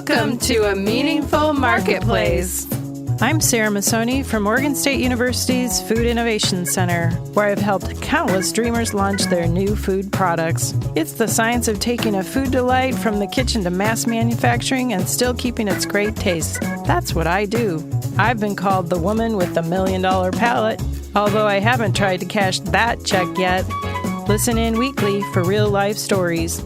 Welcome to A Meaningful Marketplace. I'm Sarah Masoni from Oregon State University's Food Innovation Center, where I've helped countless dreamers launch their new food products. It's the science of taking a food delight from the kitchen to mass manufacturing and still keeping its great taste. That's what I do. I've been called the woman with the $1 million palate, although I haven't tried to cash that check yet. Listen in weekly for real-life stories.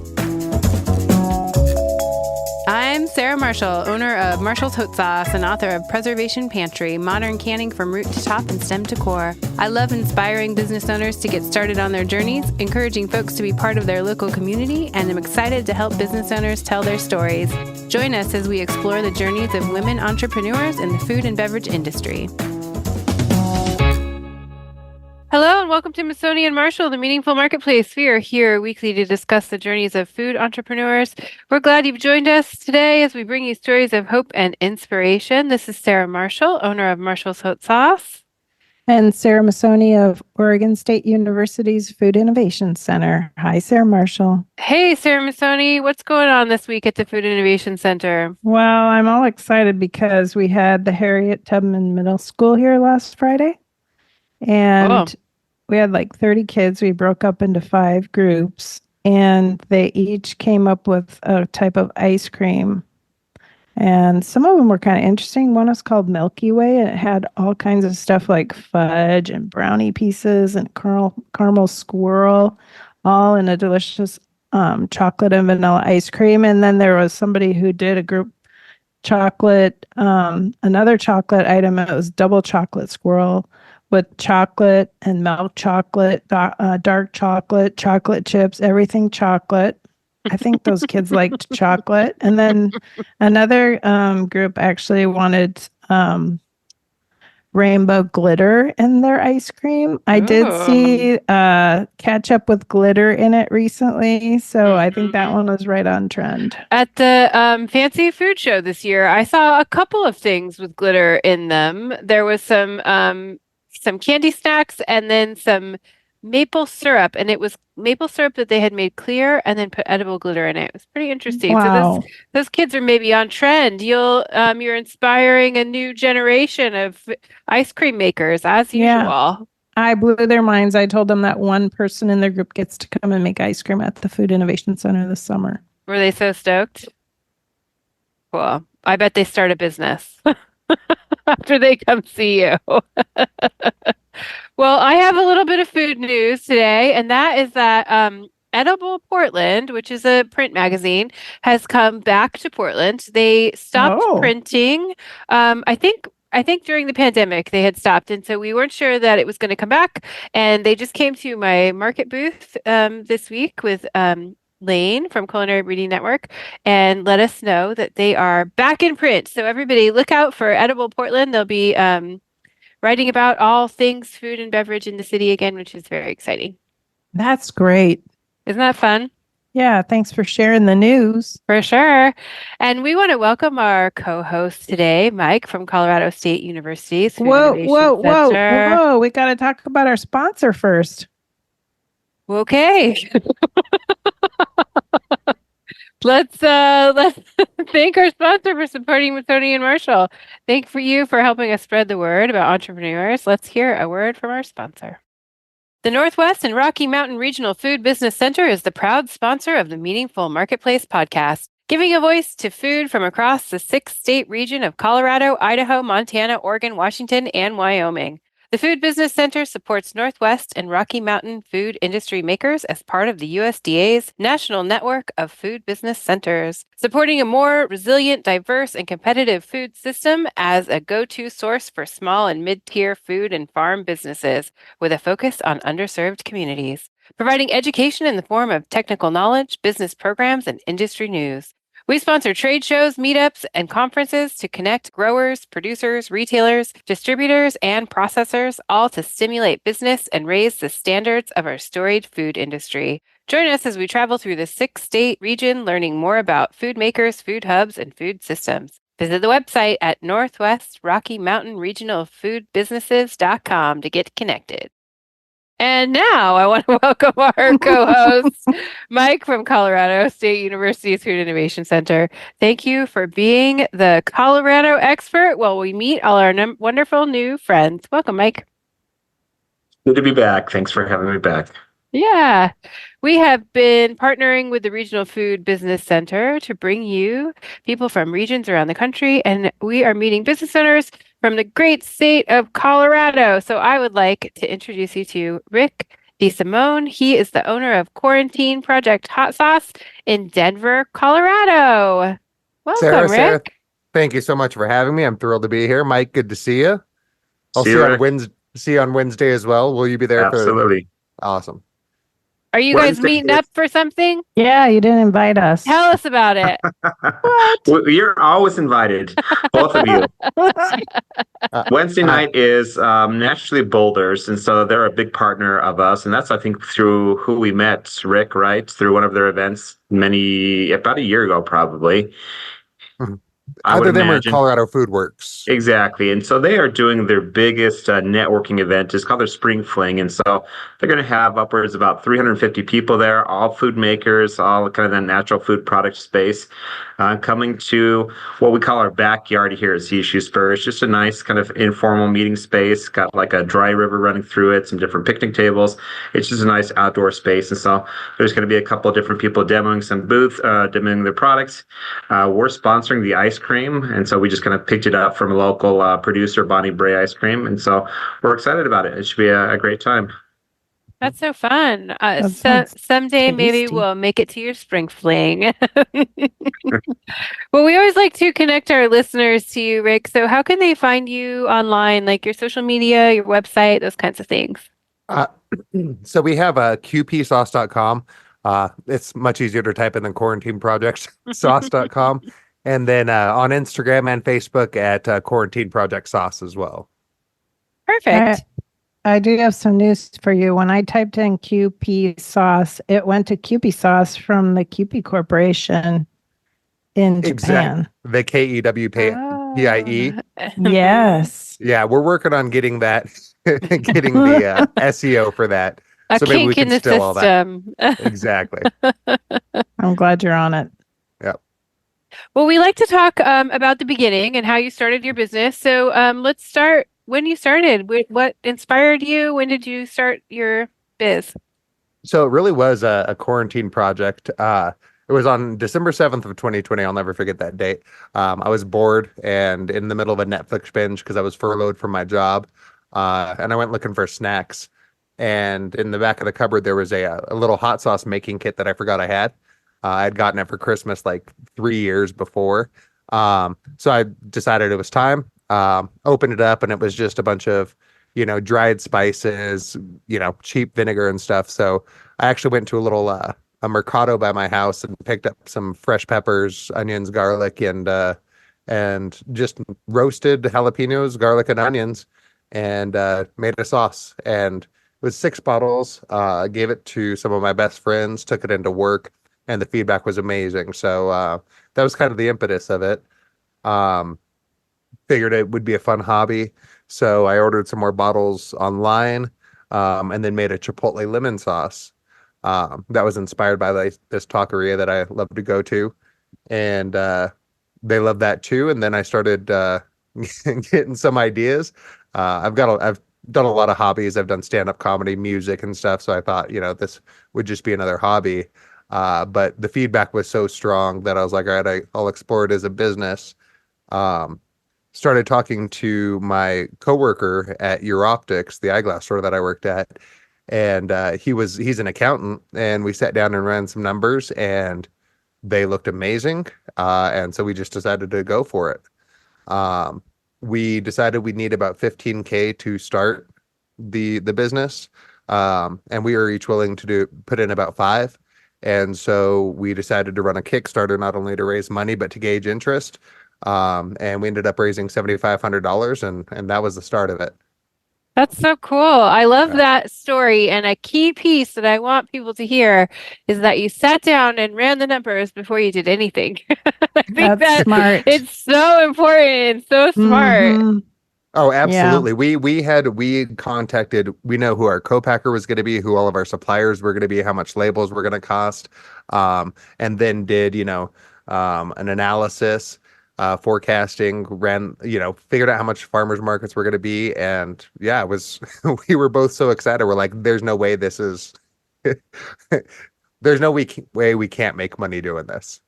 I'm Sarah Marshall, owner of Marshall's Hot Sauce and author of Preservation Pantry, modern canning from root to top and stem to core. I love inspiring business owners to get started on their journeys, encouraging folks to be part of their local community, and I'm excited to help business owners tell their stories. Join us as we explore the journeys of women entrepreneurs in the food and beverage industry. Hello and welcome to Masoni and Marshall, the Meaningful Marketplace. We are here weekly to discuss the journeys of food entrepreneurs. We're glad you've joined us today as we bring you stories of hope and inspiration. This is Sarah Marshall, owner of Marshall's Hot Sauce. And Sarah Masoni of Oregon State University's Food Innovation Center. Hi, Sarah Marshall. Hey, Sarah Masoni. What's going on this week at the Food Innovation Center? Well, I'm all excited because we had the Harriet Tubman Middle School here last Friday. And we had like 30 kids. We broke up into 5 groups, and they each came up with a type of ice cream. And some of them were kind of interesting. One was called Milky Way, and it had all kinds of stuff like fudge and brownie pieces and caramel swirl, all in a delicious chocolate and vanilla ice cream. And then there was somebody who did a group chocolate, another chocolate item. It was double chocolate swirl with chocolate and milk chocolate, dark chocolate, chocolate chips, everything chocolate. I think those kids liked chocolate. And then another group actually wanted rainbow glitter in their ice cream. I did see ketchup with glitter in it recently, so I think that one was right on trend. At the fancy food show this year, I saw a couple of things with glitter in them. There was some candy snacks and then some maple syrup, and it was maple syrup that they had made clear and then put edible glitter in it. It was pretty interesting. Wow. So those kids are maybe on trend. You're inspiring a new generation of ice cream makers as usual. I blew their minds. I told them that one person in their group gets to come and make ice cream at the Food Innovation Center this summer. Were they so stoked? Cool. I bet they start a business after they come see you. Well, I have a little bit of food news today, and that is that Edible Portland, which is a print magazine, has come back to Portland. They stopped printing. I think during the pandemic they had stopped, and so we weren't sure that it was going to come back. And they just came to my market booth this week with Lane from Culinary Reading Network and let us know that they are back in print. So everybody look out for Edible Portland. They'll be writing about all things food and beverage in the city again, which is very exciting. That's great. Isn't that fun? Yeah, thanks for sharing the news. For sure. And we want to welcome our co-host today, Mike from Colorado State University's Food Innovation Center. Whoa. We got to talk about our sponsor first. Okay. Let's thank our sponsor for supporting Masoni and Marshall. Thank you for helping us spread the word about entrepreneurs. Let's hear a word from our sponsor. The Northwest and Rocky Mountain Regional Food Business Center is the proud sponsor of the Meaningful Marketplace podcast, giving a voice to food from across the 6-state region of Colorado, Idaho, Montana, Oregon, Washington, and Wyoming. The Food Business Center supports Northwest and Rocky Mountain food industry makers as part of the USDA's National Network of Food Business Centers, supporting a more resilient, diverse, and competitive food system as a go-to source for small and mid-tier food and farm businesses with a focus on underserved communities, providing education in the form of technical knowledge, business programs, and industry news. We sponsor trade shows, meetups, and conferences to connect growers, producers, retailers, distributors, and processors, all to stimulate business and raise the standards of our storied food industry. Join us as we travel through the 6-state region, learning more about food makers, food hubs, and food systems. Visit the website at Northwest Rocky Mountain Regional Food Businesses.com to get connected. And now I want to welcome our co-host, Mike from Colorado State University's Food Innovation Center. Thank you for being the Colorado expert while we meet all our wonderful new friends. Welcome, Mike. Good to be back. Thanks for having me back. Yeah, we have been partnering with the Regional Food Business Center to bring you people from regions around the country, and we are meeting business owners from the great state of Colorado. So I would like to introduce you to Rick DeSimone. He is the owner of Quarantine Project Hot Sauce in Denver, Colorado. Welcome, Sarah, Rick. thank you so much for having me. I'm thrilled to be here. Mike, good to see you. I'll See see you, you on Rick. Wednesday as well. Will you be there Absolutely. Awesome. Are you guys Wednesday meeting up for something? Yeah, you didn't invite us. Tell us about it. What? Well, you're always invited, both of you. Wednesday night is Naturally Boulders, and so they're a big partner of us, and that's, I think, through who we met, Rick, right? Through one of their events about a year ago, probably. Mhm. I would Either them or imagine. Colorado Food Works. Exactly. And so they are doing their biggest networking event. It's called their Spring Fling. And so they're going to have upwards of about 350 people there, all food makers, all kind of the natural food product space, coming to what we call our backyard here at CSU Spur. It's just a nice kind of informal meeting space, got like a dry river running through it, some different picnic tables. It's just a nice outdoor space. And so there's going to be a couple of different people demoing some booth, demoing their products. We're sponsoring the ice cream, and so we just kind of picked it up from a local producer, Bonnie Bray Ice Cream, and so we're excited about it. It should be a great time. That's so fun. sounds Someday maybe tasty. we'll make it to your spring fling. Well, we always like to connect our listeners to you, Rick. So how can they find you online, like your social media, your website, those kinds of things? So we have qpsauce.com. It's much easier to type in than Quarantine Project sauce.com. And then on Instagram and Facebook at Quarantine Project Sauce as well. Perfect. I do have some news for you. When I typed in QP sauce, it went to QP sauce from the QP Corporation in Japan. The KEWPIE. Yes. Yeah, we're working on getting that, getting the SEO for that. A So maybe kink we can in the steal all that. system. Exactly. I'm glad you're on it. Yep. Well, we like to talk about the beginning and how you started your business. So let's start when you started. What inspired you? When did you start your biz? So it really was a quarantine project. It was on December 7th of 2020. I'll never forget that date. I was bored and in the middle of a Netflix binge because I was furloughed from my job. And I went looking for snacks. And in the back of the cupboard, there was a little hot sauce making kit that I forgot I had. I had gotten it for Christmas like 3 years before. So I decided it was time. Opened it up and it was just a bunch of, dried spices, cheap vinegar and stuff. So I actually went to a Mercado by my house and picked up some fresh peppers, onions, garlic, and just roasted jalapenos, garlic, and onions, and made a sauce. And it was 6 bottles. Gave it to some of my best friends, took it into work, and the feedback was amazing. So that was kind of the impetus of it. Figured it would be a fun hobby. So I ordered some more bottles online, and then made a chipotle lemon sauce. That was inspired by this taqueria that I love to go to. And they love that too. And then I started getting some ideas. I've done a lot of hobbies. I've done stand-up comedy, music and stuff. So I thought, this would just be another hobby. But the feedback was so strong that I was like, all right, I'll explore it as a business. Started talking to my coworker at Optics, the eyeglass store that I worked at. And he's an accountant, and we sat down and ran some numbers, and they looked amazing. And so we just decided to go for it. We decided we need about 15K to start the business. And we were each willing to put in about 5. And so we decided to run a Kickstarter, not only to raise money, but to gauge interest. And we ended up raising $7,500, and that was the start of it. That's so cool. I love that story. And a key piece that I want people to hear is that you sat down and ran the numbers before you did anything. I think That's smart. it's so important and so smart. Mhm. Oh, Yeah. absolutely. We contacted, we know who our co-packer was going to be, who all of our suppliers were going to be, how much labels were going to cost. And then did, an analysis, forecasting, figured out how much farmers markets were going to be. And yeah, it was, we were both so excited. We're like, there's no way this is, there's no way we can't make money doing this.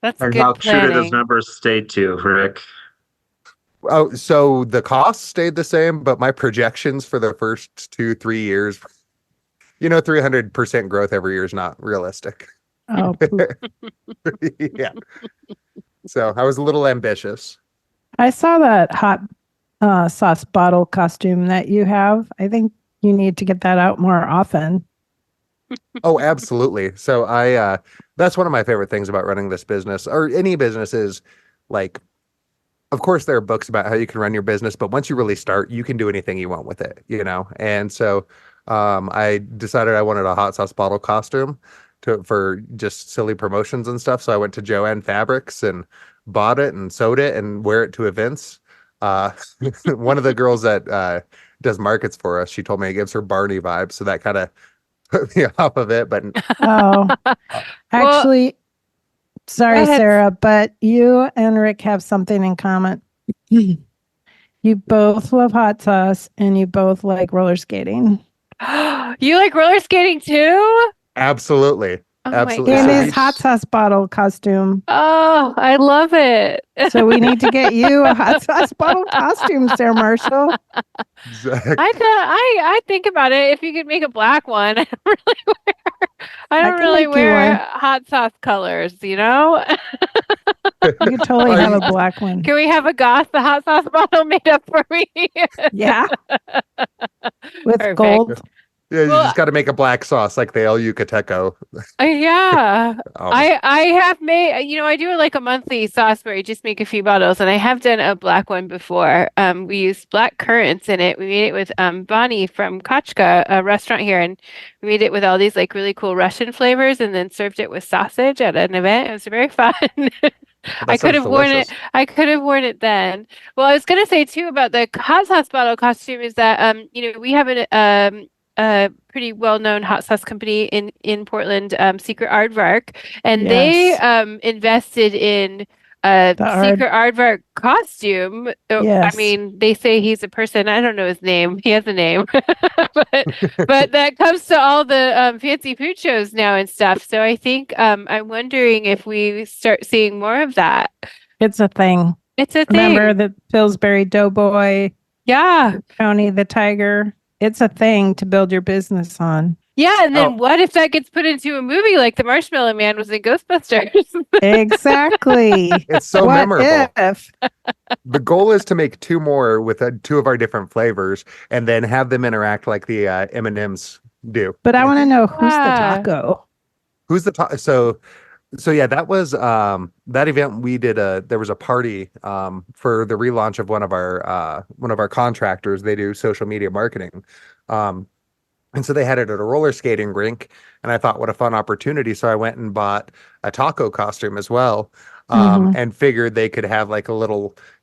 That's And good how true do those planning. numbers stay to, Rick? Oh, so the cost stayed the same, but my projections for the first 2, 3 years, 300% growth every year is not realistic. Oh, poop. Yeah. So I was a little ambitious. I saw that hot sauce bottle costume that you have. I think you need to get that out more often. Oh, absolutely. So that's one of my favorite things about running this business or any business is like, of course, there are books about how you can run your business, but once you really start, you can do anything you want with it. And so I decided I wanted a hot sauce bottle costume for just silly promotions and stuff. So I went to Joanne Fabrics and bought it and sewed it and wear it to events. Uh, one of the girls that does markets for us, she told me it gives her Barney vibes. So that kind of put me off of it. But Oh, actually, sorry, go ahead. Sarah, but you and Rick have something in common. You both love hot sauce and you both like roller skating. You like roller skating too? absolutely. Oh my Absolutely. In So gosh. his hot sauce bottle costume. Oh, I love it. So we need to get you a hot sauce bottle costume, Sarah Marshall. Zach, I think about it. If you could make a black one, I I don't can really make you wear one. hot sauce colors, you know? You could totally Are have you- a black one. Can we have a Goth the hot sauce bottle made up for me? Yeah. With Perfect. gold. Yeah, you Well, just got to make a black sauce like the El Yucateco. Yeah. Oh, I have made, I do like a monthly sauce where I just make a few bottles, and I have done a black one before. We used black currants in it. We made it with Bonnie from Kochka, a restaurant here, and we made it with all these like really cool Russian flavors, and then served it with sausage at an event. It was very fun. I that could sounds have worn it. delicious. I could have worn it then. Well, I was gonna say too about the hot sauce bottle costume is that we have a pretty well-known hot sauce company in Portland, Secret Aardvark, and they Yes. invested in a The art. Secret Aardvark costume. I Yes. mean, they say he's a person. I don't know his name. He has a name, but that comes to all the fancy food shows now and stuff. So I think I'm wondering if we start seeing more of that. It's a thing. It's a Remember thing. the Pillsbury Doughboy, Yeah. County the Tiger? It's a thing to build your business on. Yeah, and then Oh. what if that gets put into a movie like the Marshmallow Man was in Ghostbusters? Exactly. It's so What memorable. if? The goal is to make two more with two of our different flavors, and then have them interact like the M&Ms do. But I want to know who's the Yeah. taco. Who's the top? So yeah, that was that event we did. There was a party for the relaunch of one of our contractors. They do social media marketing. And so they had it at a roller skating rink, and I thought, what a fun opportunity. So I went and bought a taco costume as well, and figured they could have like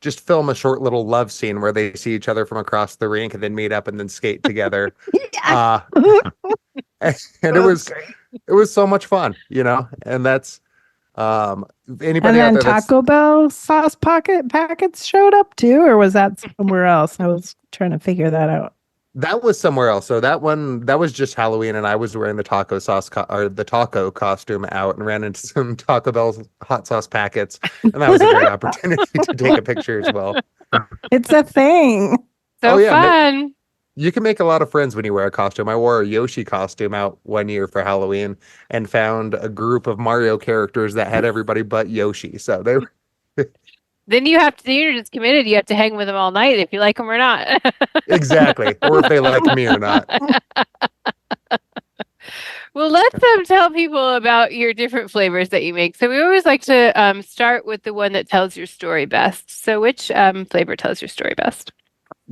just film a short little love scene where they see each other from across the rink and then meet up and then skate together. Yeah. And it was so much fun, and that's anybody And out then there that's Taco Bell sauce packets showed up too, or was that somewhere else? I was trying to figure that out. that was somewhere else. So that was just Halloween, and I was wearing the taco sauce or the taco costume out and ran into some Taco Bell hot sauce packets, and that was a great opportunity to take a picture as well. It's a thing. So Oh, yeah, fun. You can make a lot of friends when you wear a costume. I wore a Yoshi costume out one year for Halloween and found a group of Mario characters that had everybody but Yoshi. So Then you're just committed. You have to hang with them all night if you like them or not. exactly, or if they like me or not. Well, let's tell people about your different flavors that you make. So we always like to start with the one that tells your story best. So which flavor tells your story best?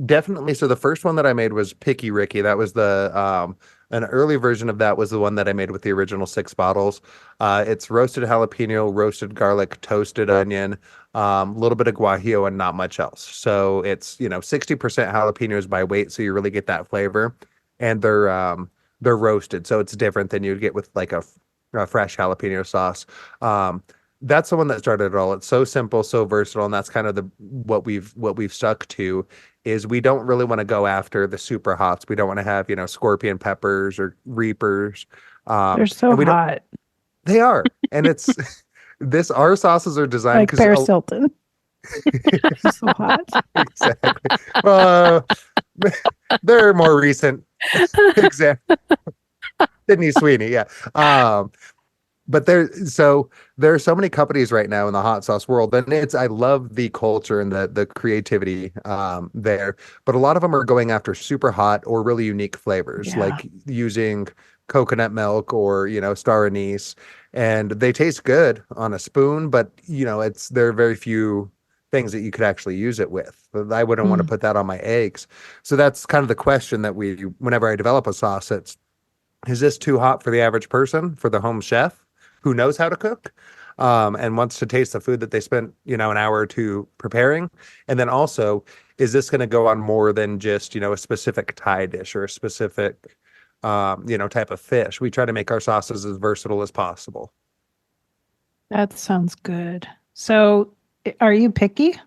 Definitely. So the first one that I made was Picky Ricky. That was the An early version of that was the one that I made with the original 6 bottles. It's roasted jalapeno, roasted garlic, toasted onion, a little bit of guajillo, and not much else. So it's 60% jalapenos by weight, so you really get that flavor, and they're roasted, so it's different than you'd get with like a fresh jalapeno sauce. That's the one that started it all. It's so simple, so versatile, and that's kind of the what we've stuck to is we don't really want to go after the super hots. We don't want to have, scorpion peppers or reapers. They're so And we don't hot, they are. And it's our sauces are designed like because Paris Hilton. So hot. exactly. Uh, they're more recent example. Sydney Sweeney, yeah. But there are so many companies right now in the hot sauce world, and I love the culture and the creativity there. But a lot of them are going after super hot or really unique flavors, Yeah. like using coconut milk or star anise, and they taste good on a spoon. But there are very few things that you could actually use it with. I wouldn't want to put that on my eggs. So that's kind of the question that whenever I develop a sauce, is this too hot for the average person, for the home chef who knows how to cook, and wants to taste the food that they spent, an hour or two preparing? And then also, is this going to go on more than just, a specific Thai dish or a specific, type of fish? We try to make our sauces as versatile as possible. That sounds good. So, are you picky?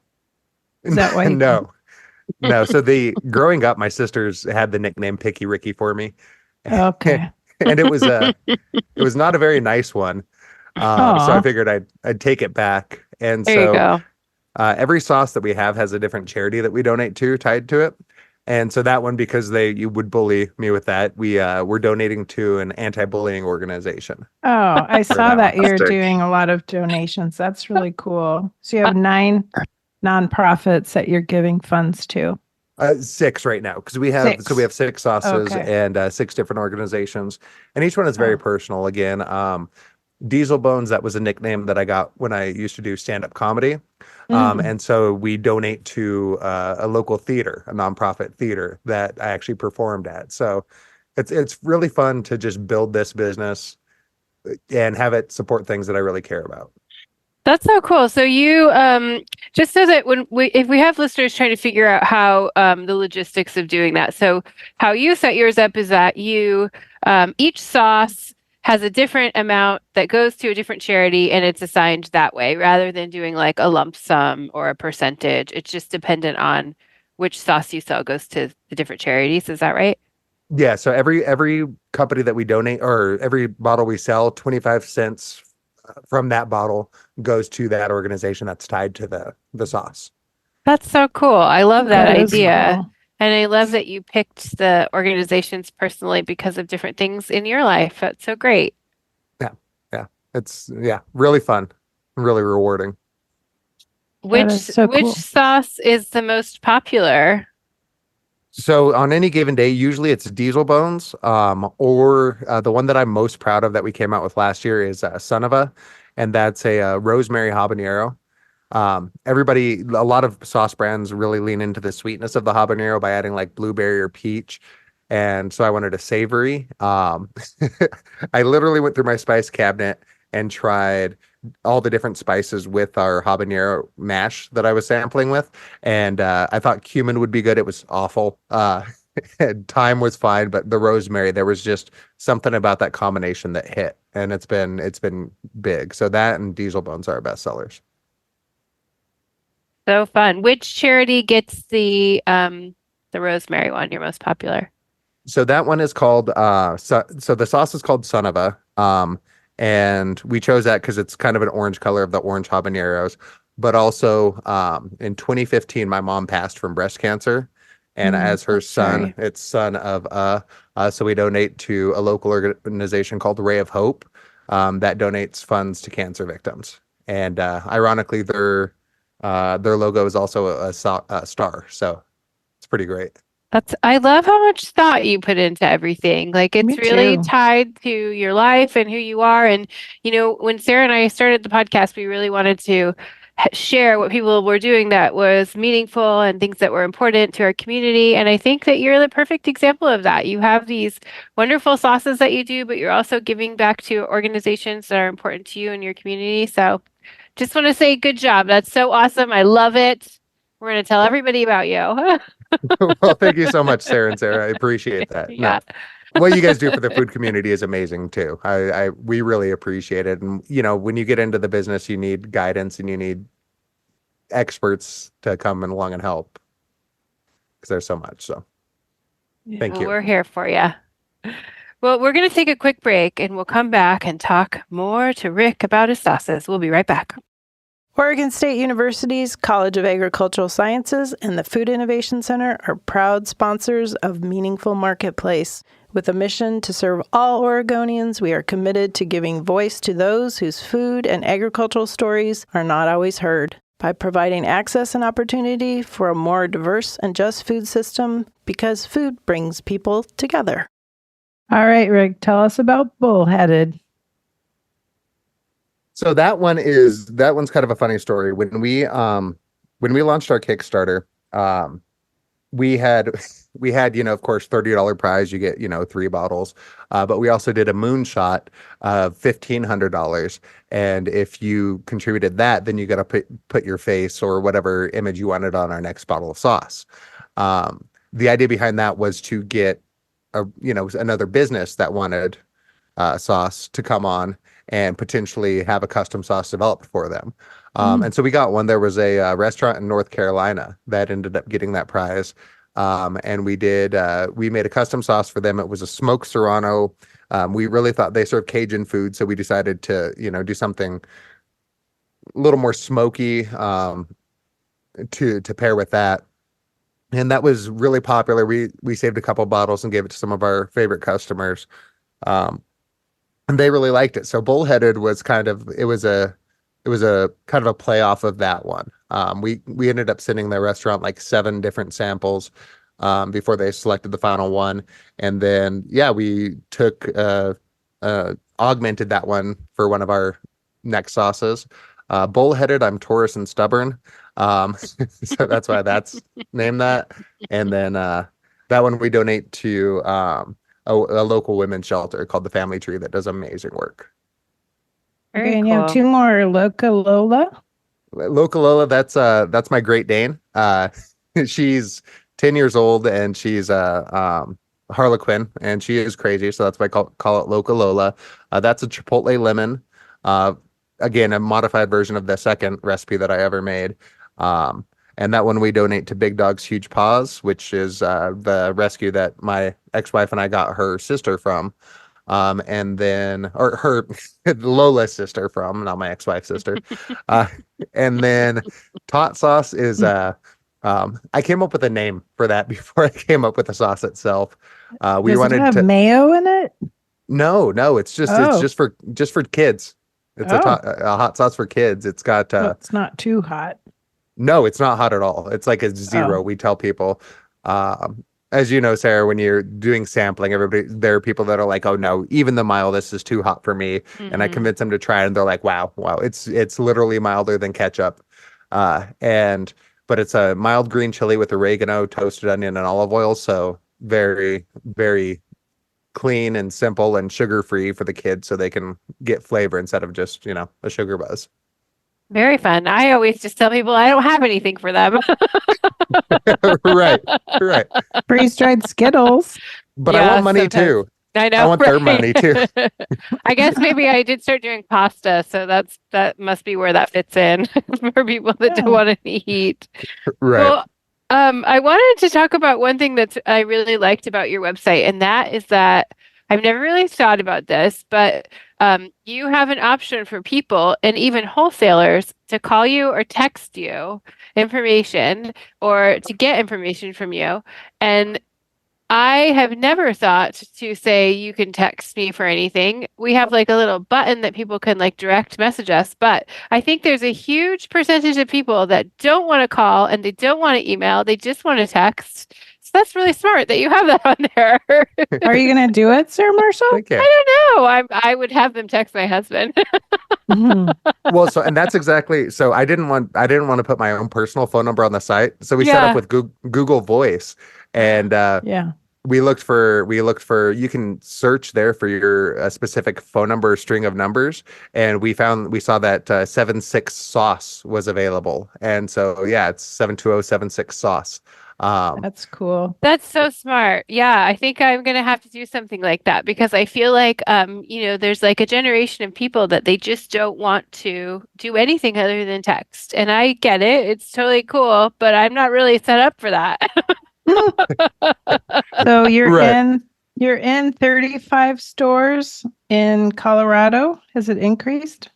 Is that why? No, no. So growing up, my sisters had the nickname Picky Ricky for me. Okay. And it was not a very nice one. So I figured I'd take it back. And There you go. Every sauce that we have has a different charity that we donate to tied to it. And so that one, because you would bully me with that, we're donating to an anti-bullying organization. Oh, I saw that you're Fantastic. doing a lot of donations. That's really cool. So you have 9 nonprofits that you're giving funds to. 6 right now, because we have 6. so we have 6 sauces Okay. and 6 different organizations, and each one is very personal. Again, Diesel Bones, that was a nickname that I got when I used to do stand-up comedy. And so we donate to a local theater, a nonprofit theater that I actually performed at. So it's really fun to just build this business and have it support things that I really care about. That's so cool. So you, just so that if we have listeners trying to figure out how the logistics of doing that. So how you set yours up is that each sauce has a different amount that goes to a different charity, and it's assigned that way rather than doing like a lump sum or a percentage. It's just dependent on which sauce you sell goes to the different charities. Is that right? Yeah. So every company that we donate, or every bottle we sell, 25 cents from that bottle goes to that organization that's tied to the sauce. That's so cool. I love that That is idea. cool. And I love that you picked the organizations personally because of different things in your life. That's so great. Yeah. It's really fun, really rewarding. Which is so which cool. sauce is the most popular? So on any given day, usually it's Diesel Bones, or the one that I'm most proud of that we came out with last year is Sonova, and that's a rosemary habanero. A lot of sauce brands really lean into the sweetness of the habanero by adding like blueberry or peach. And so I wanted a savory. I literally went through my spice cabinet and tried all the different spices with our habanero mash that I was sampling with. And I thought cumin would be good. It was awful. Thyme was fine, but the rosemary, there was just something about that combination that hit. And it's been big. So that and Diesel Bones are our best sellers. So fun. Which charity gets the rosemary one, your most popular? So that one is called so the sauce is called Sonova. And we chose that because it's kind of an orange color of the orange habaneros. But also in 2015, my mom passed from breast cancer. And as her son, it's son of so we donate to a local organization called Ray of Hope that donates funds to cancer victims. And ironically, their logo is also a star. So it's pretty great. I love how much thought you put into everything. Like Me it's really too. tied to your life and who you are. And, when Sarah and I started the podcast, we really wanted to share what people were doing that was meaningful and things that were important to our community. And I think that you're the perfect example of that. You have these wonderful sauces that you do, but you're also giving back to organizations that are important to you and your community. So just want to say good job. That's so awesome. I love it. We're going to tell everybody about you. Well, thank you so much, Sarah and Sarah. I appreciate that. Yeah. No, what you guys do for the food community is amazing too. We really appreciate it. And when you get into the business, you need guidance and you need experts to come along and help because there's so much. So thank you. We're here for you. Well, we're going to take a quick break and we'll come back and talk more to Rick about his sauces. We'll be right back. Oregon State University's College of Agricultural Sciences and the Food Innovation Center are proud sponsors of Meaningful Marketplace. With a mission to serve all Oregonians, we are committed to giving voice to those whose food and agricultural stories are not always heard. By providing access and opportunity for a more diverse and just food system, because food brings people together. All right, Rick, tell us about Bullheaded. So that one's kind of a funny story. When we launched our Kickstarter, we had of course $30 prize. You get 3 bottles, but we also did a moonshot of $1,500, and if you contributed that, then you got to put your face or whatever image you wanted on our next bottle of sauce. The idea behind that was to get another business that wanted sauce to come on and potentially have a custom sauce developed for them. And so we got one. There was a restaurant in North Carolina that ended up getting that prize. And we made a custom sauce for them. It was a smoked Serrano. We really thought they served Cajun food, so we decided to, do something a little more smoky to pair with that. And that was really popular. We saved a couple bottles and gave it to some of our favorite customers. And they really liked it. So Bullheaded was a kind of a play off of that one. We ended up sending the restaurant like 7 different samples before they selected the final one. And then, we took augmented that one for one of our next sauces. Bullheaded, I'm Taurus and stubborn. So that's why that's named that. And then that one we donate to a local women's shelter called the Family Tree that does amazing work. Very and cool. you have 2 more, Loca Lola. Loca Lola, that's my Great Dane. She's 10 years old and she's Harlequin and she is crazy, so that's why I call it Loca Lola. That's a chipotle lemon. Again, a modified version of the second recipe that I ever made. And that one we donate to Big Dog's Huge Paws, which is the rescue that my ex-wife and I got her sister from. And then, or her Lola's sister from, not my ex-wife's sister. And then Tot Sauce is, I came up with a name for that before I came up with the sauce itself. We Does wanted it have to mayo in it? No, it's just for kids. It's a hot sauce for kids. It's got Well, it's not too hot. No, it's not hot at all. It's like a 0. We tell people, as you know, Sarah, when you're doing sampling, there are people that are like, oh no, even the mildest is too hot for me. Mm-hmm. And I convince them to try it and they're like, wow, it's literally milder than ketchup. But it's a mild green chili with oregano, toasted onion, and olive oil. So very, very clean and simple and sugar-free for the kids so they can get flavor instead of just, a sugar buzz. Very fun. I always just tell people I don't have anything for them. Right. Freeze-dried Skittles. But I want money too. I know. I want their money too. I guess maybe I did start doing pasta, so that must be where that fits in for people that don't want any heat. Right. Well, I wanted to talk about one thing that I really liked about your website, and that is that I've never really thought about this, but you have an option for people and even wholesalers to call you or text you information or to get information from you. And I have never thought to say you can text me for anything. We have like a little button that people can like direct message us, but I think there's a huge percentage of people that don't want to call and they don't want to email. They just want to text. That's really smart that you have that on there. Are you going to do it, Sir Marshall? Thank you. I don't know. I would have them text my husband. Mhm. Well, and that's exactly, so I didn't want to put my own personal phone number on the site. So we set up Yeah. with Google Voice, and Yeah. we looked for you can search there for your specific phone number or string of numbers, and we saw that 76 sauce was available. And so yeah, it's 72076 sauce. That's cool. That's so smart. Yeah, I think I'm gonna have to do something like that because I feel like there's like a generation of people that they just don't want to do anything other than text. And I get it. It's totally cool, but I'm not really set up for that. So Right. you're in 35 stores in Colorado. Has it increased?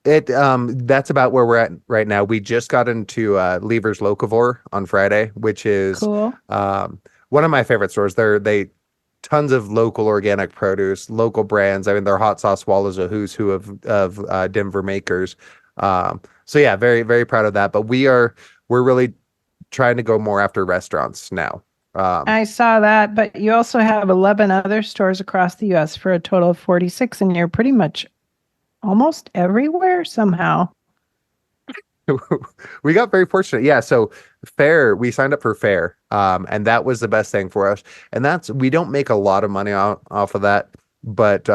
That's about where we're at right now. We just got into Lever's Locavore on Friday, which is Cool. one of my favorite stores. They tons of local organic produce, local brands. I mean, their hot sauce wall is a who's who of Denver makers. So yeah, very very proud of that. But we're really trying to go more after restaurants now. I saw that, but you also have 11 other stores across the US for a total of 46, and you're pretty much almost everywhere somehow. We got very fortunate. Yeah, so we signed up for Fair, and that was the best thing for us. And we don't make a lot of money off of that, but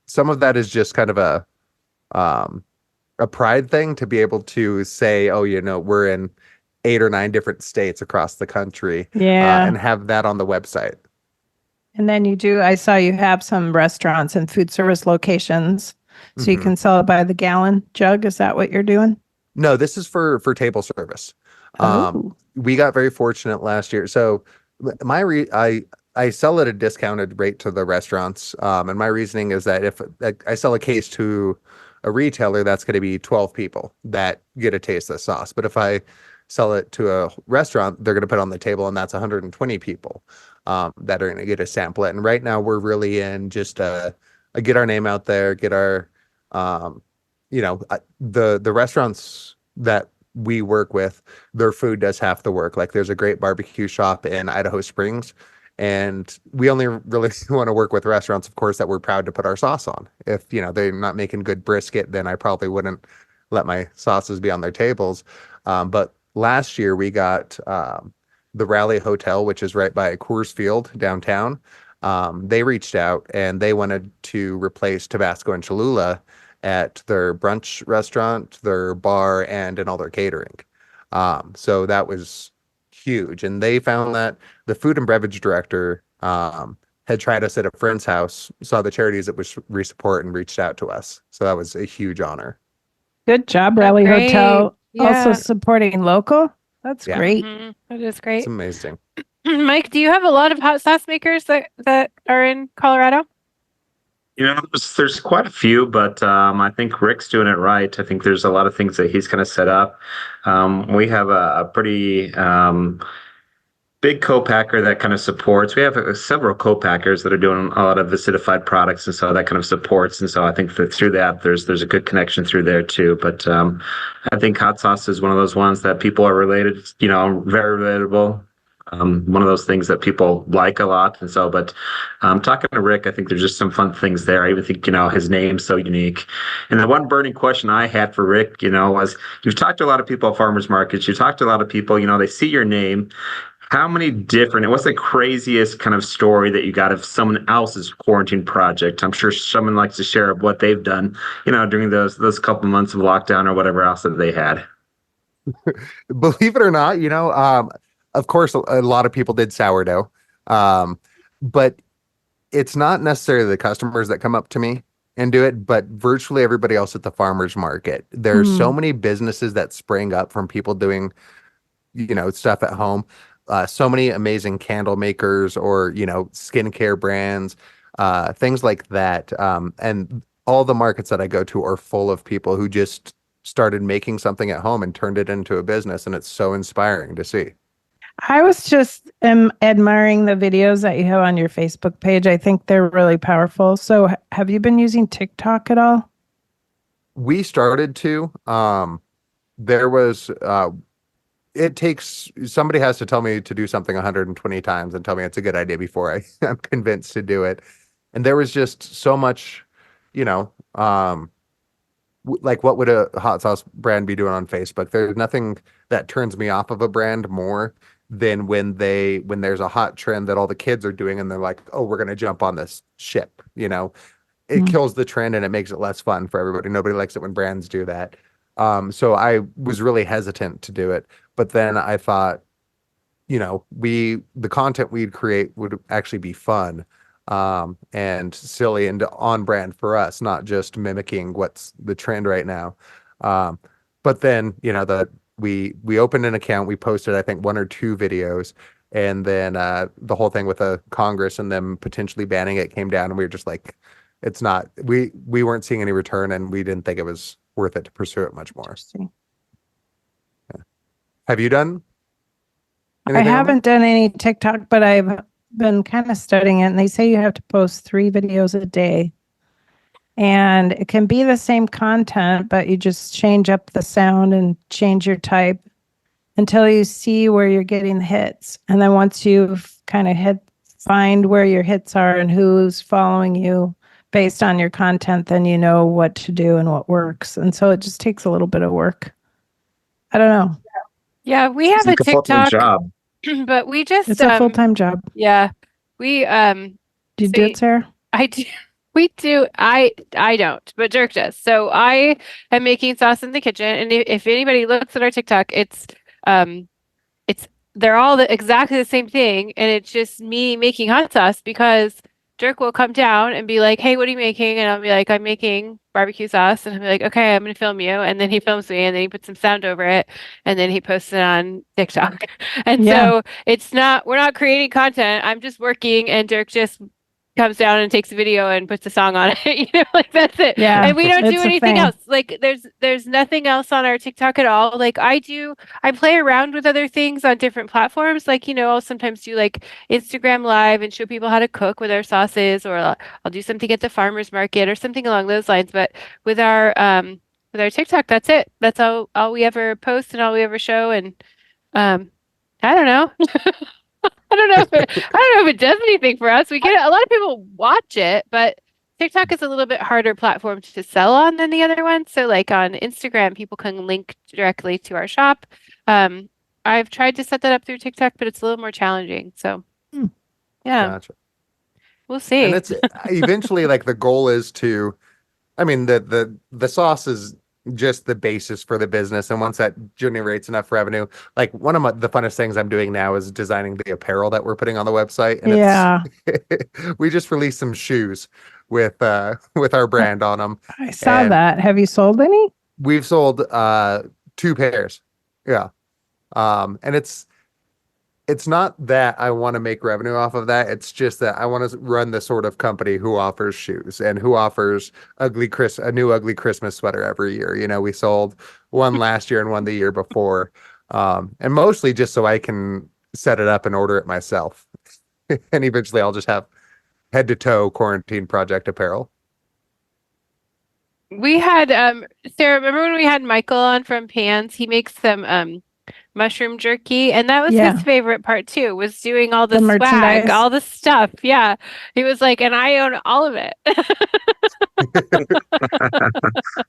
some of that is just kind of a pride thing to be able to say, oh, we're in 8 or 9 different states across the country, Yeah. and have that on the website. And then I saw you have some restaurants and food service locations. So you Mhm. can sell it by the gallon jug. Is that what you're doing? No, this is for table service. Oh. We got very fortunate last year. So I sell at a discounted rate to the restaurants. And my reasoning is that if I sell a case to a retailer, that's going to be 12 people that get a taste of the sauce. But if I sell it to a restaurant, they're going to put it on the table, and that's 120 people that are going to get a sample it. And right now we're really in just get our name out there, get our the restaurants that we work with, their food does half the work. Like there's a great barbecue shop in Idaho Springs, and we only really want to work with restaurants, of course, that we're proud to put our sauce on. If they're not making good brisket, then I probably wouldn't let my sauces be on their tables. But last year we got the Raleigh Hotel, which is right by Coors Field downtown. They reached out and they wanted to replace Tabasco and Cholula at their brunch restaurant, their bar, and in all their catering. So that was huge. And they found that the food and beverage director had tried us at a friend's house, saw the charities that we support, and reached out to us. So that was a huge honor. Good job, Oh, Raleigh great. Hotel. Yeah. Also supporting local. That's Yeah. great. Mhm. That is great. It's amazing. Mike, do you have a lot of hot sauce makers that are in Colorado? There's quite a few, but I think Rick's doing it right. I think there's a lot of things that he's kind of set up. We have a pretty big co-packer that kind of supports. We have several co-packers that are doing a lot of acidified products, and so that kind of supports. And so I think that through that, there's a good connection through there too. But I think hot sauce is one of those ones that people are related. Very relatable. One of those things that people like a lot. And so, but talking to Rick, I think there's just some fun things there. I even think, his name's so unique. And the one burning question I had for Rick, was you've talked to a lot of people at farmers markets. You talked to a lot of people, they see your name. What's the craziest kind of story that you got of someone else's quarantine project? I'm sure someone likes to share what they've done, during those couple months of lockdown or whatever else that they had. Believe it or not, of course, a lot of people did sourdough, but it's not necessarily the customers that come up to me and do it, but virtually everybody else at the farmers market. There's so many businesses that spring up from people doing, stuff at home. So many amazing candle makers or, skincare brands, things like that. And all the markets that I go to are full of people who just started making something at home and turned it into a business. And it's so inspiring to see. I was just admiring the videos that you have on your Facebook page. I think they're really powerful. So have you been using TikTok at all? We started to. There was it takes somebody has to tell me to do something 120 times and tell me it's a good idea before I'm convinced to do it. And there was just so much, you know, like what would a hot sauce brand be doing on Facebook? There's nothing that turns me off of a brand more than when there's a hot trend that all the kids are doing and they're like, oh, we're gonna jump on this ship, you know. It kills the trend and it makes it less fun for everybody. Nobody likes it when brands do that. So I was really hesitant to do it. But then I thought, you know, the content we'd create would actually be fun, and silly and on brand for us, not just mimicking what's the trend right now. But then, you know, we opened an account, we posted, I think, 1 or 2 videos, and then the whole thing with the Congress and them potentially banning it came down, and we were just like, it's not, we weren't seeing any return, and we didn't think it was worth it to pursue it much more. Yeah. Have you done anything? I haven't done any TikTok, but I've been kind of studying it, and they say you have to post 3 videos a day. And it can be the same content, but you just change up the sound and change your type until you see where you're getting the hits. And then once you've kind of find where your hits are and who's following you based on your content, then you know what to do and what works. And so it just takes a little bit of work. I don't know. Yeah, we have a TikTok job. but we just it's a full-time job. Yeah. We do you do it, Sarah? I do. We do. I don't, but Dirk does. So I am making sauce in the kitchen, and if anybody looks at our TikTok, they're all exactly the same thing, and it's just me making hot sauce because Dirk will come down and be like, "Hey, what are you making?" And I'll be like, "I'm making barbecue sauce," and I'll be like, "Okay, I'm gonna film you," and then he films me, and then he puts some sound over it, and then he posts it on TikTok. And so we're not creating content. I'm just working, and Dirk just comes down and takes a video and puts a song on it. You know, like that's it. Yeah, and we don't do anything else. Like there's nothing else on our TikTok at all. Like I play around with other things on different platforms. Like, you know, I'll sometimes do like Instagram Live and show people how to cook with our sauces, or I'll do something at the farmer's market or something along those lines. But with our TikTok, that's it. That's all we ever post and all we ever show. And I don't know. I don't know if it does anything for us. We get a lot of people watch it, but TikTok is a little bit harder platform to sell on than the other ones. So like on Instagram, people can link directly to our shop. I've tried to set that up through TikTok, but it's a little more challenging. So yeah, gotcha. We'll see. And it's eventually like the goal is to, I mean, the sauce is just the basis for the business, and once that generates enough revenue, like one of the funnest things I'm doing now is designing the apparel that we're putting on the website. And we just released some shoes with our brand on them. I saw that. Have you sold any? We've sold 2 pairs. Yeah. And it's not that I want to make revenue off of that. It's just that I want to run the sort of company who offers shoes and who offers a new ugly Christmas sweater every year. You know, we sold one last year and one the year before. And mostly just so I can set it up and order it myself. And eventually I'll just have head to toe quarantine project apparel. We had Sarah, remember when we had Michael on from Pans? He makes some mushroom jerky, and that was his favorite part too, was doing all the swag, all the stuff. Yeah, he was like, and I own all of it.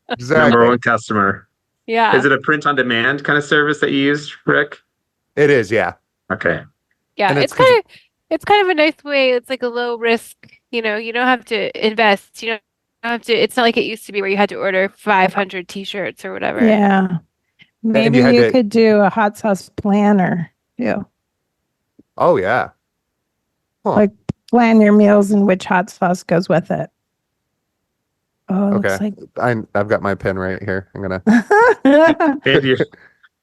Exactly. Number 1 customer. Yeah. Is it a print on demand kind of service that you use, Rick? It is, yeah. Okay. Yeah, and it's kind of a nice way. It's like a low risk, you know, you don't have to invest, you don't have to, it's not like it used to be where you had to order 500 t-shirts or whatever. Yeah. Maybe you could do a hot sauce planner too. Oh yeah. Huh. Like plan your meals and which hot sauce goes with it. Oh, okay. I've got my pen right here. I'm gonna and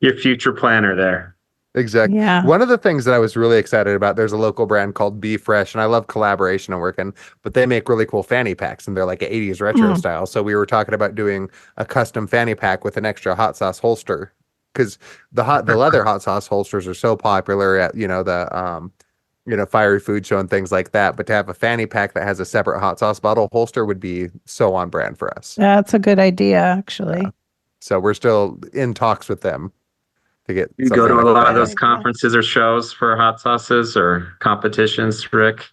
your future planner there. Exactly. Yeah. One of the things that I was really excited about, there's a local brand called Be Fresh, and I love collaboration and working, but they make really cool fanny packs, and they're like an 80s retro style. So we were talking about doing a custom fanny pack with an extra hot sauce holster, because the leather hot sauce holsters are so popular at, you know, the Fiery Food Show and things like that. But to have a fanny pack that has a separate hot sauce bottle holster would be so on brand for us. That's a good idea, actually. So we're still in talks with them to get You go something to a like lot of that. those conferences or shows for hot sauces or competitions, Rick?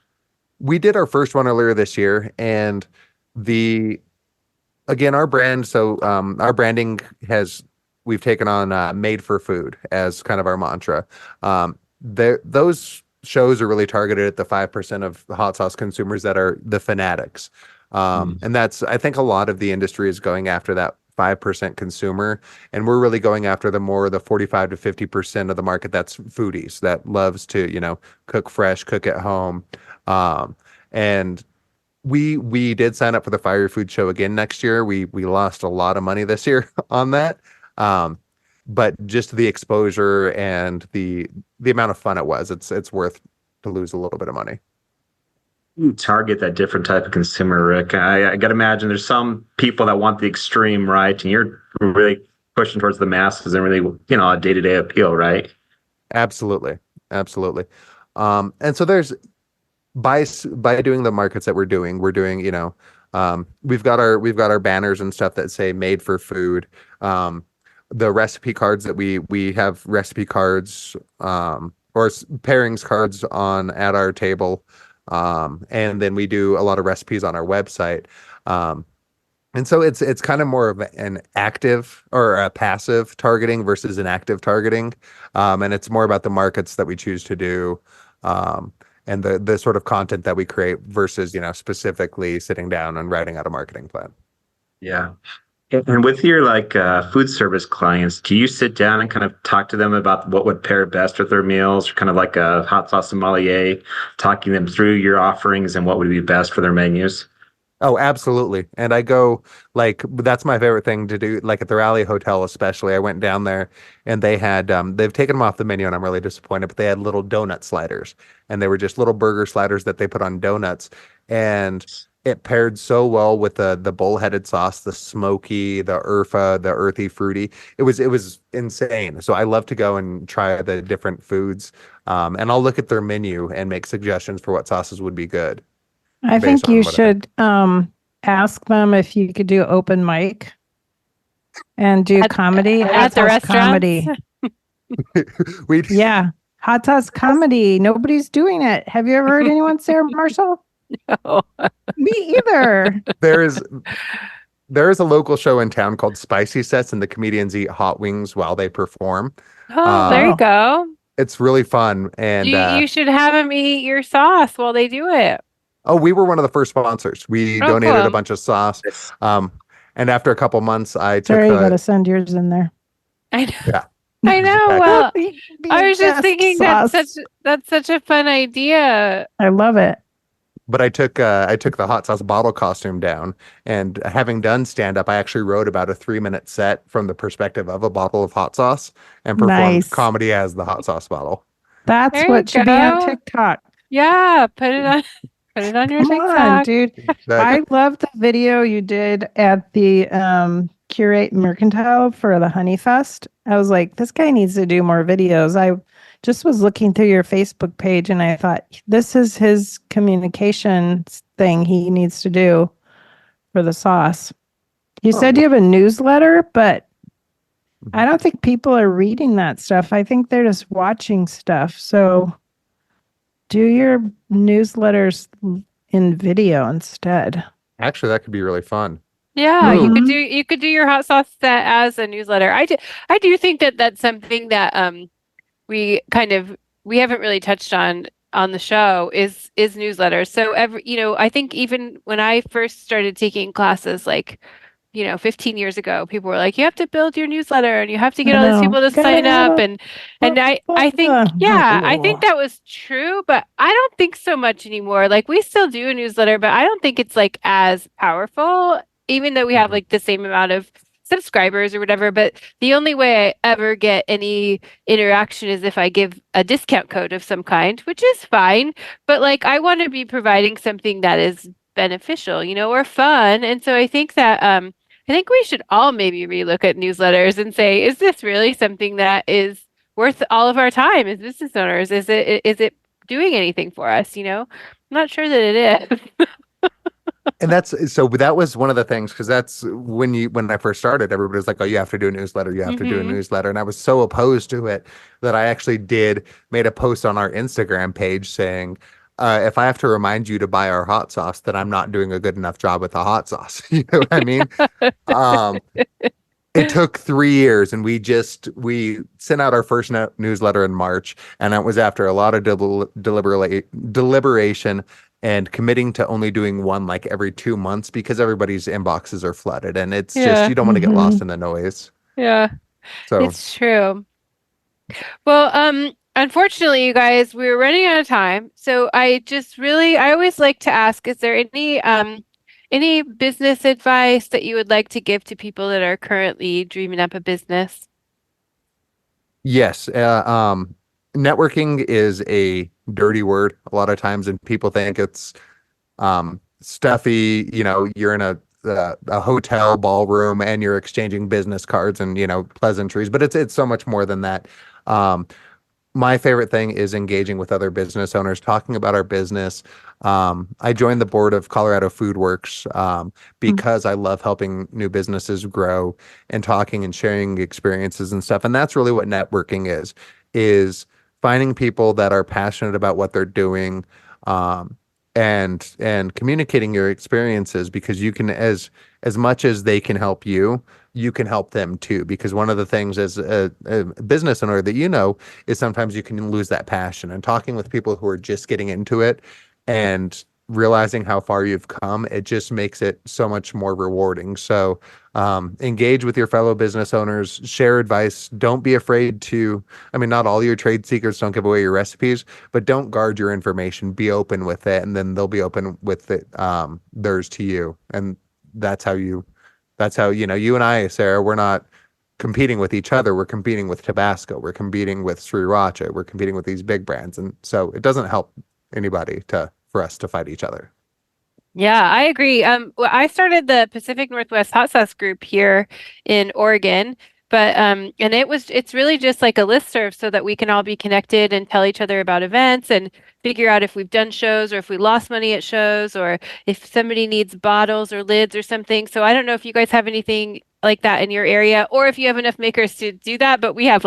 We did our first one earlier this year, and the again, our brand. So our branding we've taken on made for food as kind of our mantra. Those shows are really targeted at the 5% of hot sauce consumers that are the fanatics. And that's, I think a lot of the industry is going after that 5% consumer, and we're really going after the 45 to 50% of the market that's foodies, that loves to, cook fresh, cook at home. And we did sign up for the Fire Food Show again next year. We lost a lot of money this year on that. But just the exposure and the amount of fun it was, it's worth to lose a little bit of money. You target that different type of consumer, Rick. I got to imagine there's some people that want the extreme, right? And you're really pushing towards the masses and really, a day-to-day appeal, right? Absolutely. Absolutely. And so by doing the markets that we're doing, we've got our banners and stuff that say made for food. The recipe cards that we have recipe cards, or pairings cards at our table. And then we do a lot of recipes on our website. And so it's kind of more of an active or a passive targeting versus an active targeting. And it's more about the markets that we choose to do, and the sort of content that we create versus, specifically sitting down and writing out a marketing plan. Yeah. And with your food service clients, do you sit down and kind of talk to them about what would pair best with their meals, or kind of like a hot sauce sommelier, talking them through your offerings and what would be best for their menus? Oh, absolutely. And I go, that's my favorite thing to do. Like at the Raleigh Hotel, especially, I went down there and they had, they've taken them off the menu and I'm really disappointed, but they had little donut sliders, and they were just little burger sliders that they put on donuts. And it paired so well with the bullheaded sauce, the smoky, the the earthy, fruity. It was insane. So I love to go and try the different foods. And I'll look at their menu and make suggestions for what sauces would be good. I think you should ask them if you could do open mic and do comedy at the restaurants. Yeah, hot sauce comedy. Nobody's doing it. Have you ever heard anyone say, Marshall? No. Me either. There is a local show in town called Spicy Sets, and the comedians eat hot wings while they perform. Oh, there you go. It's really fun, and you should have them eat your sauce while they do it. Oh, we were one of the first sponsors. We donated a bunch of sauce. And after a couple months, I took you got to send yours in there. I know. Yeah. I know. Well, I was just thinking that's such a fun idea. I love it. But I took the hot sauce bottle costume down, and having done stand up, I actually wrote about a 3-minute set from the perspective of a bottle of hot sauce and performed comedy as the hot sauce bottle. That's what should be on TikTok. Yeah, put it on. Put it on your TikTok. On, dude. Exactly. I loved the video you did at the Curate Mercantile for the Honey Fest. I was like, this guy needs to do more videos. I just was looking through your Facebook page and I thought, this is his communication thing he needs to do for the sauce. You said you have a newsletter, but I don't think people are reading that stuff. I think they're just watching stuff. So do your newsletters in video instead. Actually, that could be really fun. Yeah, you could do your hot sauce set as a newsletter. I do think that that's something that we haven't really touched on the show is newsletters. So I think even when I first started taking classes 15 years ago, people were like, you have to build your newsletter and you have to get all these people to sign up. And I think, I think that was true, but I don't think so much anymore. Like we still do a newsletter, but I don't think it's as powerful, even though we have the same amount of subscribers or whatever. But the only way I ever get any interaction is if I give a discount code of some kind, which is fine. But I want to be providing something that is beneficial, or fun. And so I think that I think we should all maybe relook at newsletters and say, is this really something that is worth all of our time as business owners? Is it doing anything for us? I'm not sure that it is. And that was one of the things, because that's when I first started, everybody was like, oh, you have to do a newsletter, you have to do a newsletter. And I was so opposed to it that I actually made a post on our Instagram page saying, if I have to remind you to buy our hot sauce, then I'm not doing a good enough job with the hot sauce. You know what I mean? Um, it took 3 years, and we sent out our first newsletter in March, and it was after a lot of deliberation and committing to only doing one like every 2 months, because everybody's inboxes are flooded, and it's just, you don't want to get lost in the noise. Yeah, So it's true. Well, unfortunately, you guys, we're running out of time. So I always like to ask, is there any business advice that you would like to give to people that are currently dreaming up a business? yes, networking is a dirty word a lot of times, and people think it's stuffy. You're in a hotel ballroom and you're exchanging business cards and pleasantries, but it's so much more than that. My favorite thing is engaging with other business owners, talking about our business. I joined the board of Colorado Food Works because I love helping new businesses grow and talking and sharing experiences and stuff. And that's really what networking is finding people that are passionate about what they're doing, and communicating your experiences, because you can, as much as they can help you, you can help them too. Because one of the things as a business owner that is sometimes you can lose that passion, and talking with people who are just getting into it and realizing how far you've come, it just makes it so much more rewarding. So engage with your fellow business owners, share advice. Don't be afraid to, not all your trade secrets, don't give away your recipes, but don't guard your information. Be open with it, and then they'll be open with it, theirs to you. And that's how you and I, Sarah, we're not competing with each other. We're competing with Tabasco. We're competing with Sriracha. We're competing with these big brands. And so it doesn't help anybody for us to fight each other. Yeah, I agree. I started the Pacific Northwest Hot Sauce Group here in Oregon, but and it's really just like a listserv so that we can all be connected and tell each other about events and figure out if we've done shows or if we lost money at shows or if somebody needs bottles or lids or something. So I don't know if you guys have anything like that in your area, or if you have enough makers to do that, but we have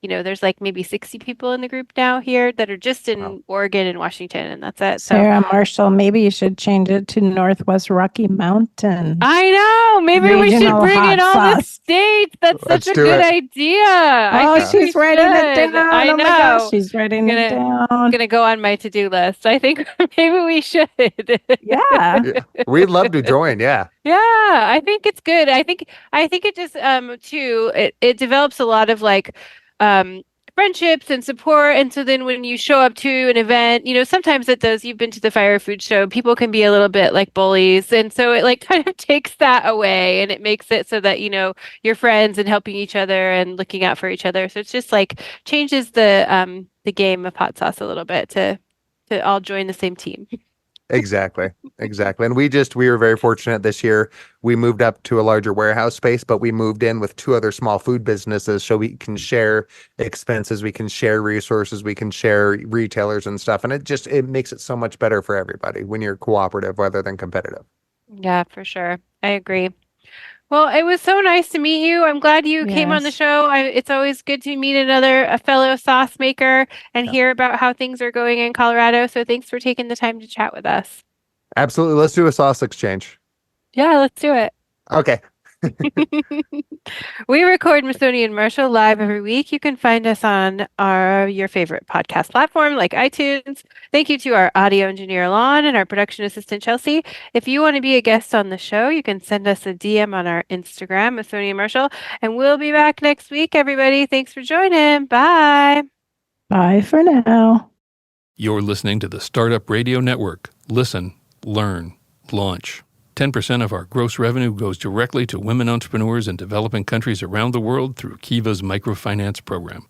there's like maybe 60 people in the group now here that are just in Oregon and Washington, and that's it. Sarah Marshall, maybe you should change it to Northwest Rocky Mountain. I know. Maybe we should bring in all the states. That's such a good idea. Oh, she's writing it down. I know. Oh my gosh, she's writing it down. I'm gonna go on my to-do list. I think maybe we should. Yeah. We'd love to join. Yeah. Yeah, I think it's good. I think it just too it develops a lot of friendships and support. And so then when you show up to an event, sometimes it does, you've been to the fire food show, people can be a little bit like bullies. And so it kind of takes that away, and it makes it so that, you're friends and helping each other and looking out for each other. So it's just changes the game of hot sauce a little bit to all join the same team. Exactly. And we were very fortunate this year. We moved up to a larger warehouse space, but we moved in with 2 other small food businesses, so we can share expenses, we can share resources, we can share retailers and stuff. And it makes it so much better for everybody when you're cooperative rather than competitive. Yeah, for sure. I agree. Well, it was so nice to meet you. I'm glad you came on the show. It's always good to meet a fellow sauce maker and hear about how things are going in Colorado. So thanks for taking the time to chat with us. Absolutely. Let's do a sauce exchange. Yeah, let's do it. Okay. We record Masoni and Marshall live every week. You can find us on your favorite podcast platform like iTunes. Thank you to our audio engineer, Allon, and our production assistant, Chelsea. If you want to be a guest on the show, you can send us a DM on our Instagram, Masoni and Marshall, and we'll be back next week, everybody. Thanks for joining. Bye. Bye for now. You're listening to the Startup Radio Network. Listen, learn, launch. 10% of our gross revenue goes directly to women entrepreneurs in developing countries around the world through Kiva's microfinance program.